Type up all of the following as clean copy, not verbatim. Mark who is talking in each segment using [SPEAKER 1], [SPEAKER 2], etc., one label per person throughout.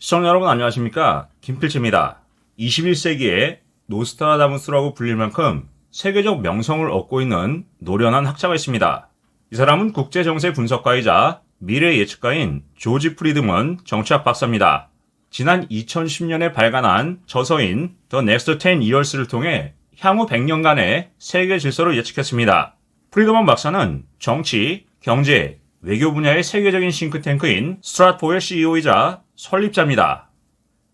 [SPEAKER 1] 시청자 여러분 안녕하십니까? 김필치입니다. 21세기에 노스트라다무스라고 불릴 만큼 세계적 명성을 얻고 있는 노련한 학자가 있습니다. 이 사람은 국제정세 분석가이자 미래 예측가인 조지 프리드먼 정치학 박사입니다. 지난 2010년에 발간한 저서인 The Next 10 Years를 통해 향후 100년간의 세계 질서를 예측했습니다. 프리드먼 박사는 정치, 경제, 외교 분야의 세계적인 싱크탱크인 스트рат포의 CEO이자 설립자입니다.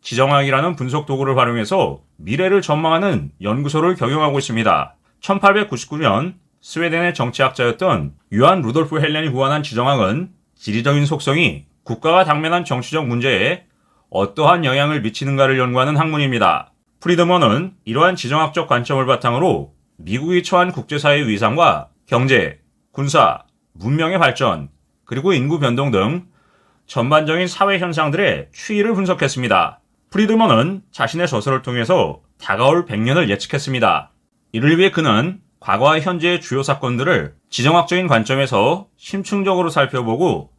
[SPEAKER 1] 지정학이라는 분석 도구를 활용해서 미래를 전망하는 연구소를 경영하고 있습니다. 1899년 스웨덴의 정치학자였던 요한 루돌프 헬렌이 고안한 지정학은 지리적인 속성이 국가가 당면한 정치적 문제에 어떠한 영향을 미치는가를 연구하는 학문입니다. 프리드먼은 이러한 지정학적 관점을 바탕으로 미국이 처한 국제사회의 위상과 경제, 군사, 문명의 발전, 그리고 인구 변동 등 전반적인 사회 현상들의 추이를 분석했습니다. 프리드먼은 자신의 저서를 통해서 다가올 100년을 예측했습니다. 이를 위해 그는 과거와 현재의 주요 사건들을 지정학적인 관점에서 심층적으로 살펴보고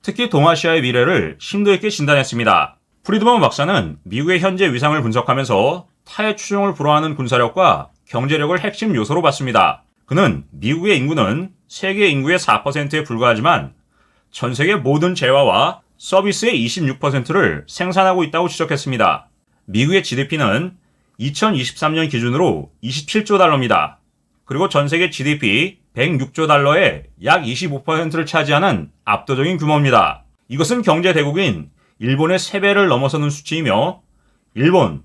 [SPEAKER 1] 특히 동아시아의 미래를 심도 있게 진단했습니다. 프리드먼 박사는 미국의 현재 위상을 분석하면서 타의 추종을 불허하는 군사력과 경제력을 핵심 요소로 봤습니다. 그는 미국의 인구는 세계 인구의 4%에 불과하지만 전 세계 모든 재화와 서비스의 26%를 생산하고 있다고 지적했습니다. 미국의 GDP는 2023년 기준으로 27조 달러입니다. 그리고 전 세계 GDP 106조 달러의 약 25%를 차지하는 압도적인 규모입니다. 이것은 경제 대국인 일본의 3배를 넘어서는 수치이며 일본,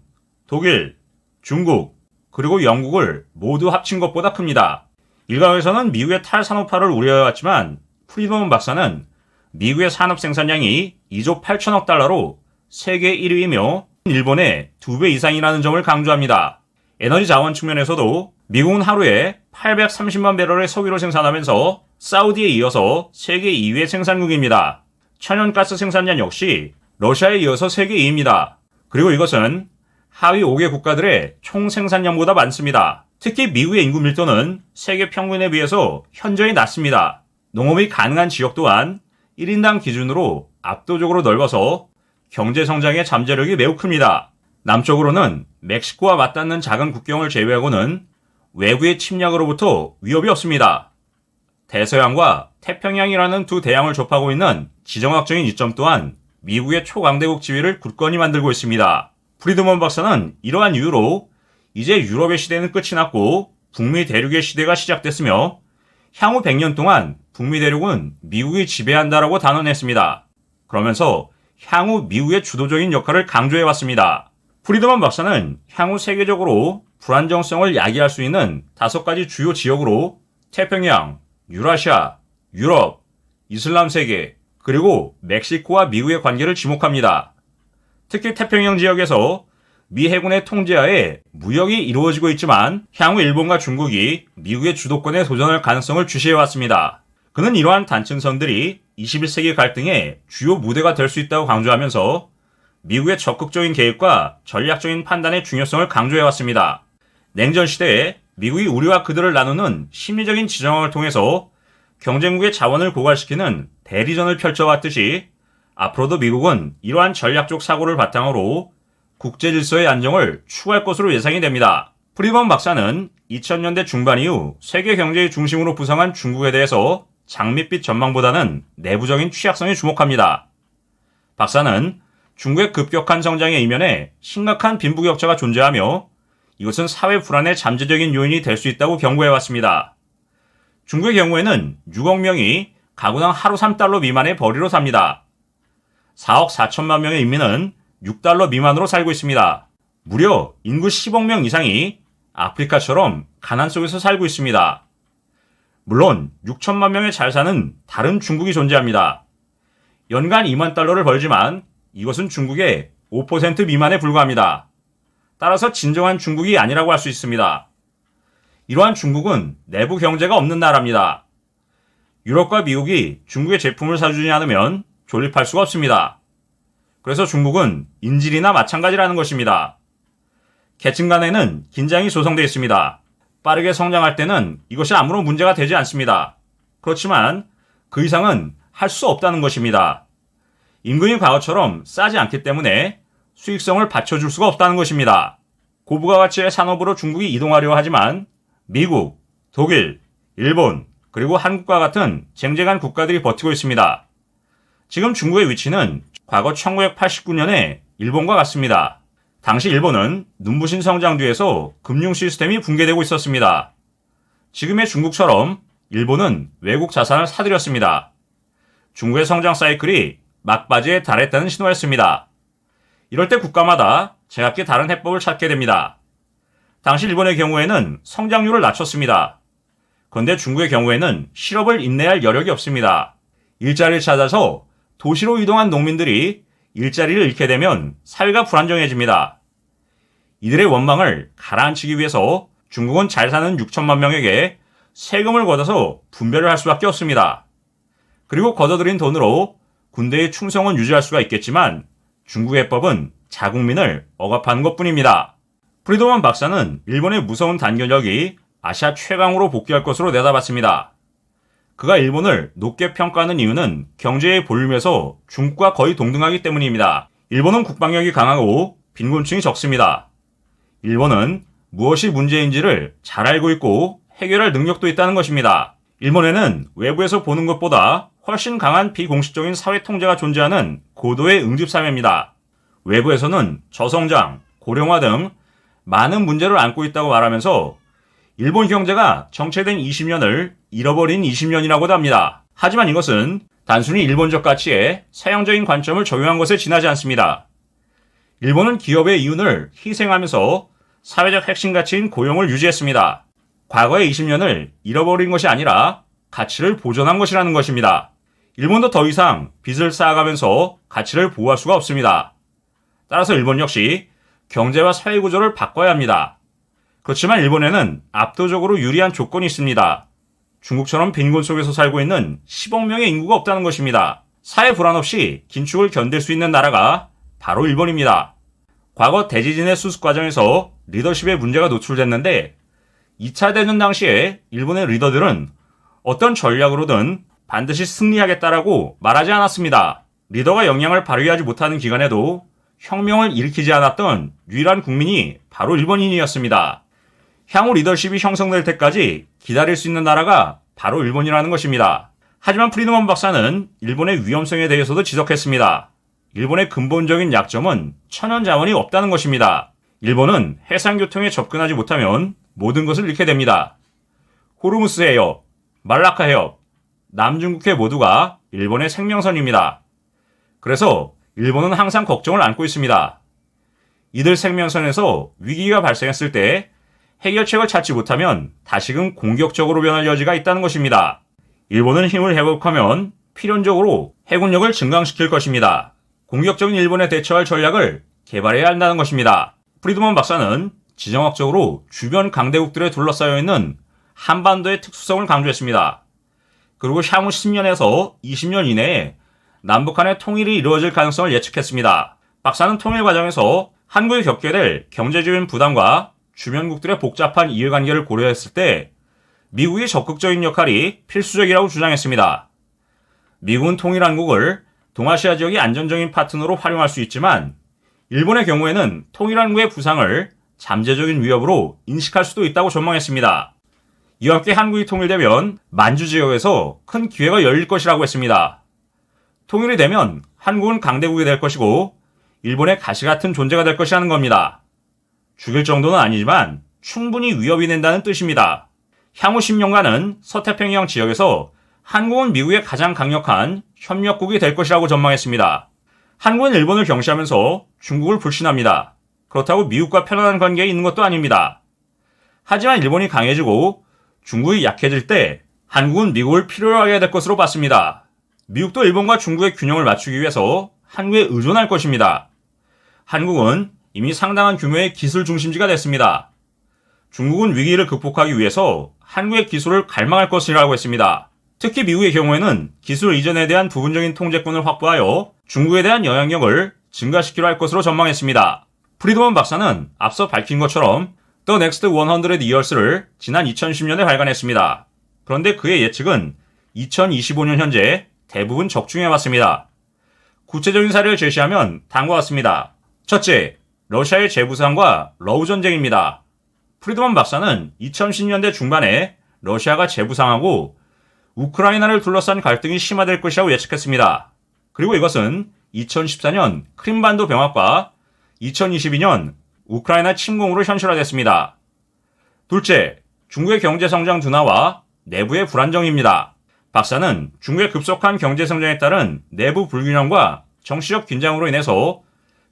[SPEAKER 1] 독일, 중국, 그리고 영국을 모두 합친 것보다 큽니다. 일각에서는 미국의 탈산업화를 우려해왔지만 프리드먼 박사는 미국의 산업 생산량이 2조 8천억 달러로 세계 1위이며 일본의 2배 이상이라는 점을 강조합니다. 에너지 자원 측면에서도 미국은 하루에 830만 배럴의 석유를 생산하면서 사우디에 이어서 세계 2위의 생산국입니다. 천연가스 생산량 역시 러시아에 이어서 세계 2위입니다. 그리고 이것은 하위 5개 국가들의 총 생산량보다 많습니다. 특히 미국의 인구 밀도는 세계 평균에 비해서 현저히 낮습니다. 농업이 가능한 지역 또한 1인당 기준으로 압도적으로 넓어서 경제 성장의 잠재력이 매우 큽니다. 남쪽으로는 멕시코와 맞닿는 작은 국경을 제외하고는 외부의 침략으로부터 위협이 없습니다. 대서양과 태평양이라는 두 대양을 접하고 있는 지정학적인 이점 또한 미국의 초강대국 지위를 굳건히 만들고 있습니다. 프리드먼 박사는 이러한 이유로 이제 유럽의 시대는 끝이 났고 북미 대륙의 시대가 시작됐으며 향후 100년 동안 북미 대륙은 미국이 지배한다라고 단언했습니다. 그러면서 향후 미국의 주도적인 역할을 강조해왔습니다. 프리드먼 박사는 향후 세계적으로 불안정성을 야기할 수 있는 5가지 주요 지역으로 태평양, 유라시아, 유럽, 이슬람 세계, 그리고 멕시코와 미국의 관계를 지목합니다. 특히 태평양 지역에서 미 해군의 통제하에 무역이 이루어지고 있지만 향후 일본과 중국이 미국의 주도권에 도전할 가능성을 주시해왔습니다. 그는 이러한 단층선들이 21세기 갈등의 주요 무대가 될 수 있다고 강조하면서 미국의 적극적인 계획과 전략적인 판단의 중요성을 강조해왔습니다. 냉전 시대에 미국이 우리와 그들을 나누는 심리적인 지정학을 통해서 경쟁국의 자원을 고갈시키는 대리전을 펼쳐왔듯이 앞으로도 미국은 이러한 전략적 사고를 바탕으로 국제 질서의 안정을 추구할 것으로 예상이 됩니다. 프리드먼 박사는 2000년대 중반 이후 세계 경제의 중심으로 부상한 중국에 대해서 장밋빛 전망보다는 내부적인 취약성에 주목합니다. 박사는 중국의 급격한 성장의 이면에 심각한 빈부격차가 존재하며 이것은 사회 불안의 잠재적인 요인이 될 수 있다고 경고해왔습니다. 중국의 경우에는 6억 명이 가구당 하루 3달러 미만의 벌이로 삽니다. 4억 4천만 명의 인민은 6달러 미만으로 살고 있습니다. 무려 인구 10억 명 이상이 아프리카처럼 가난 속에서 살고 있습니다. 물론 6천만 명의 잘 사는 다른 중국이 존재합니다. 연간 2만 달러를 벌지만 이것은 중국의 5% 미만에 불과합니다. 따라서 진정한 중국이 아니라고 할 수 있습니다. 이러한 중국은 내부 경제가 없는 나라입니다. 유럽과 미국이 중국의 제품을 사주지 않으면 존립할 수가 없습니다. 그래서 중국은 인질이나 마찬가지라는 것입니다. 계층 간에는 긴장이 조성되어 있습니다. 빠르게 성장할 때는 이것이 아무런 문제가 되지 않습니다. 그렇지만 그 이상은 할 수 없다는 것입니다. 임금이 과거처럼 싸지 않기 때문에 수익성을 받쳐줄 수가 없다는 것입니다. 고부가 가치의 산업으로 중국이 이동하려 하지만 미국, 독일, 일본, 그리고 한국과 같은 쟁쟁한 국가들이 버티고 있습니다. 지금 중국의 위치는 과거 1989년에 일본과 같습니다. 당시 일본은 눈부신 성장 뒤에서 금융 시스템이 붕괴되고 있었습니다. 지금의 중국처럼 일본은 외국 자산을 사들였습니다. 중국의 성장 사이클이 막바지에 달했다는 신호였습니다. 이럴 때 국가마다 제각기 다른 해법을 찾게 됩니다. 당시 일본의 경우에는 성장률을 낮췄습니다. 그런데 중국의 경우에는 실업을 인내할 여력이 없습니다. 일자리를 찾아서 도시로 이동한 농민들이 일자리를 잃게 되면 사회가 불안정해집니다. 이들의 원망을 가라앉히기 위해서 중국은 잘 사는 6천만 명에게 세금을 걷어서 분배를 할 수밖에 없습니다. 그리고 걷어들인 돈으로 군대의 충성은 유지할 수가 있겠지만 중국의 법은 자국민을 억압하는 것뿐입니다. 프리드먼 박사는 일본의 무서운 단결력이 아시아 최강으로 복귀할 것으로 내다봤습니다. 그가 일본을 높게 평가하는 이유는 경제의 볼륨에서 중국과 거의 동등하기 때문입니다. 일본은 국방력이 강하고 빈곤층이 적습니다. 일본은 무엇이 문제인지를 잘 알고 있고 해결할 능력도 있다는 것입니다. 일본에는 외부에서 보는 것보다 훨씬 강한 비공식적인 사회 통제가 존재하는 고도의 응집사회입니다. 외부에서는 저성장, 고령화 등 많은 문제를 안고 있다고 말하면서 일본 경제가 정체된 20년을 잃어버린 20년이라고도 합니다. 하지만 이것은 단순히 일본적 가치에 서양적인 관점을 적용한 것에 지나지 않습니다. 일본은 기업의 이윤을 희생하면서 사회적 핵심 가치인 고용을 유지했습니다. 과거의 20년을 잃어버린 것이 아니라 가치를 보존한 것이라는 것입니다. 일본도 더 이상 빚을 쌓아가면서 가치를 보호할 수가 없습니다. 따라서 일본 역시 경제와 사회 구조를 바꿔야 합니다. 그렇지만 일본에는 압도적으로 유리한 조건이 있습니다. 중국처럼 빈곤 속에서 살고 있는 10억 명의 인구가 없다는 것입니다. 사회 불안 없이 긴축을 견딜 수 있는 나라가 바로 일본입니다. 과거 대지진의 수습 과정에서 리더십의 문제가 노출됐는데 2차 대전 당시에 일본의 리더들은 어떤 전략으로든 반드시 승리하겠다라고 말하지 않았습니다. 리더가 영향을 발휘하지 못하는 기간에도 혁명을 일으키지 않았던 유일한 국민이 바로 일본인이었습니다. 향후 리더십이 형성될 때까지 기다릴 수 있는 나라가 바로 일본이라는 것입니다. 하지만 프리드먼 박사는 일본의 위험성에 대해서도 지적했습니다. 일본의 근본적인 약점은 천연 자원이 없다는 것입니다. 일본은 해상교통에 접근하지 못하면 모든 것을 잃게 됩니다. 호르무스 해협, 말라카 해협, 남중국해 모두가 일본의 생명선입니다. 그래서 일본은 항상 걱정을 안고 있습니다. 이들 생명선에서 위기가 발생했을 때 해결책을 찾지 못하면 다시금 공격적으로 변할 여지가 있다는 것입니다. 일본은 힘을 회복하면 필연적으로 해군력을 증강시킬 것입니다. 공격적인 일본에 대처할 전략을 개발해야 한다는 것입니다. 프리드먼 박사는 지정학적으로 주변 강대국들에 둘러싸여 있는 한반도의 특수성을 강조했습니다. 그리고 향후 10년에서 20년 이내에 남북한의 통일이 이루어질 가능성을 예측했습니다. 박사는 통일 과정에서 한국이 겪게 될 경제적인 부담과 주변국들의 복잡한 이해관계를 고려했을 때 미국의 적극적인 역할이 필수적이라고 주장했습니다. 미국은 통일한국을 동아시아 지역의 안전적인 파트너로 활용할 수 있지만 일본의 경우에는 통일한국의 부상을 잠재적인 위협으로 인식할 수도 있다고 전망했습니다. 이와 함께 한국이 통일되면 만주 지역에서 큰 기회가 열릴 것이라고 했습니다. 통일이 되면 한국은 강대국이 될 것이고 일본의 가시 같은 존재가 될 것이라는 겁니다. 죽일 정도는 아니지만 충분히 위협이 된다는 뜻입니다. 향후 10년간은 서태평양 지역에서 한국은 미국의 가장 강력한 협력국이 될 것이라고 전망했습니다. 한국은 일본을 경시하면서 중국을 불신합니다. 그렇다고 미국과 편안한 관계에 있는 것도 아닙니다. 하지만 일본이 강해지고 중국이 약해질 때 한국은 미국을 필요로 하게 될 것으로 봤습니다. 미국도 일본과 중국의 균형을 맞추기 위해서 한국에 의존할 것입니다. 한국은 이미 상당한 규모의 기술 중심지가 됐습니다. 중국은 위기를 극복하기 위해서 한국의 기술을 갈망할 것이라고 했습니다. 특히 미국의 경우에는 기술 이전에 대한 부분적인 통제권을 확보하여 중국에 대한 영향력을 증가시키려 할 것으로 전망했습니다. 프리드먼 박사는 앞서 밝힌 것처럼 The Next 100 Years를 지난 2010년에 발간했습니다. 그런데 그의 예측은 2025년 현재 대부분 적중해 왔습니다. 구체적인 사례를 제시하면 다음과 같습니다. 첫째, 러시아의 재부상과 러우 전쟁입니다. 프리드먼 박사는 2010년대 중반에 러시아가 재부상하고 우크라이나를 둘러싼 갈등이 심화될 것이라고 예측했습니다. 그리고 이것은 2014년 크림반도 병합과 2022년 우크라이나 침공으로 현실화됐습니다. 둘째, 중국의 경제 성장 둔화와 내부의 불안정입니다. 박사는 중국의 급속한 경제 성장에 따른 내부 불균형과 정치적 긴장으로 인해서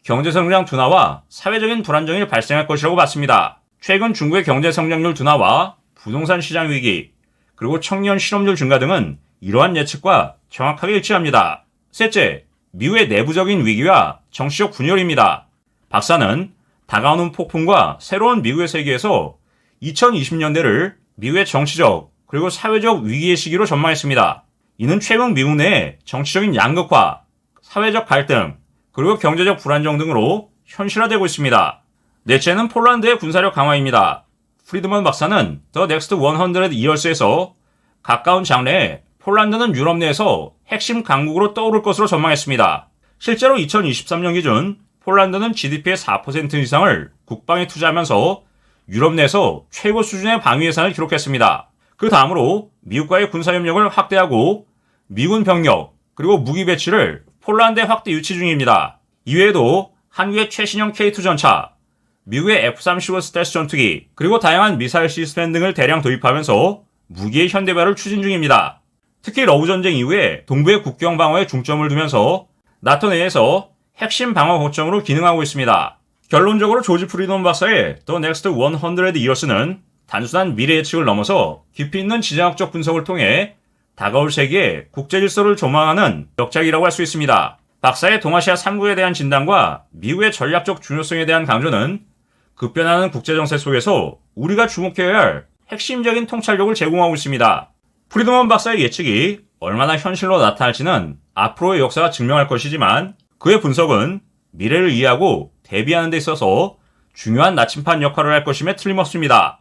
[SPEAKER 1] 경제 성장 둔화와 사회적인 불안정이 발생할 것이라고 봤습니다. 최근 중국의 경제 성장률 둔화와 부동산 시장 위기, 그리고 청년 실업률 증가 등은 이러한 예측과 정확하게 일치합니다. 셋째, 미국의 내부적인 위기와 정치적 분열입니다. 박사는 다가오는 폭풍과 새로운 미국의 세계에서 2020년대를 미국의 정치적 그리고 사회적 위기의 시기로 전망했습니다. 이는 최근 미국 내의 정치적인 양극화, 사회적 갈등, 그리고 경제적 불안정 등으로 현실화되고 있습니다. 넷째는 폴란드의 군사력 강화입니다. 프리드먼 박사는 The Next 100 Years에서 가까운 장래에 폴란드는 유럽 내에서 핵심 강국으로 떠오를 것으로 전망했습니다. 실제로 2023년 기준 폴란드는 GDP의 4% 이상을 국방에 투자하면서 유럽 내에서 최고 수준의 방위 예산을 기록했습니다. 그 다음으로 미국과의 군사협력을 확대하고 미군 병력 그리고 무기 배치를 폴란드에 확대 유치 중입니다. 이외에도 한국의 최신형 K2 전차, 미국의 F-35 스텔스 전투기, 그리고 다양한 미사일 시스템 등을 대량 도입하면서 무기의 현대화를 추진 중입니다. 특히 러우 전쟁 이후에 동부의 국경 방어에 중점을 두면서 나토 내에서 핵심 방어 거점으로 기능하고 있습니다. 결론적으로 조지 프리드먼 박사의 The Next 100 Years는 단순한 미래 예측을 넘어서 깊이 있는 지정학적 분석을 통해 다가올 세계의 국제 질서를 조망하는 역작이라고 할 수 있습니다. 박사의 동아시아 3국에 대한 진단과 미국의 전략적 중요성에 대한 강조는 급변하는 국제 정세 속에서 우리가 주목해야 할 핵심적인 통찰력을 제공하고 있습니다. 프리드먼 박사의 예측이 얼마나 현실로 나타날지는 앞으로의 역사가 증명할 것이지만 그의 분석은 미래를 이해하고 대비하는 데 있어서 중요한 나침반 역할을 할 것임에 틀림없습니다.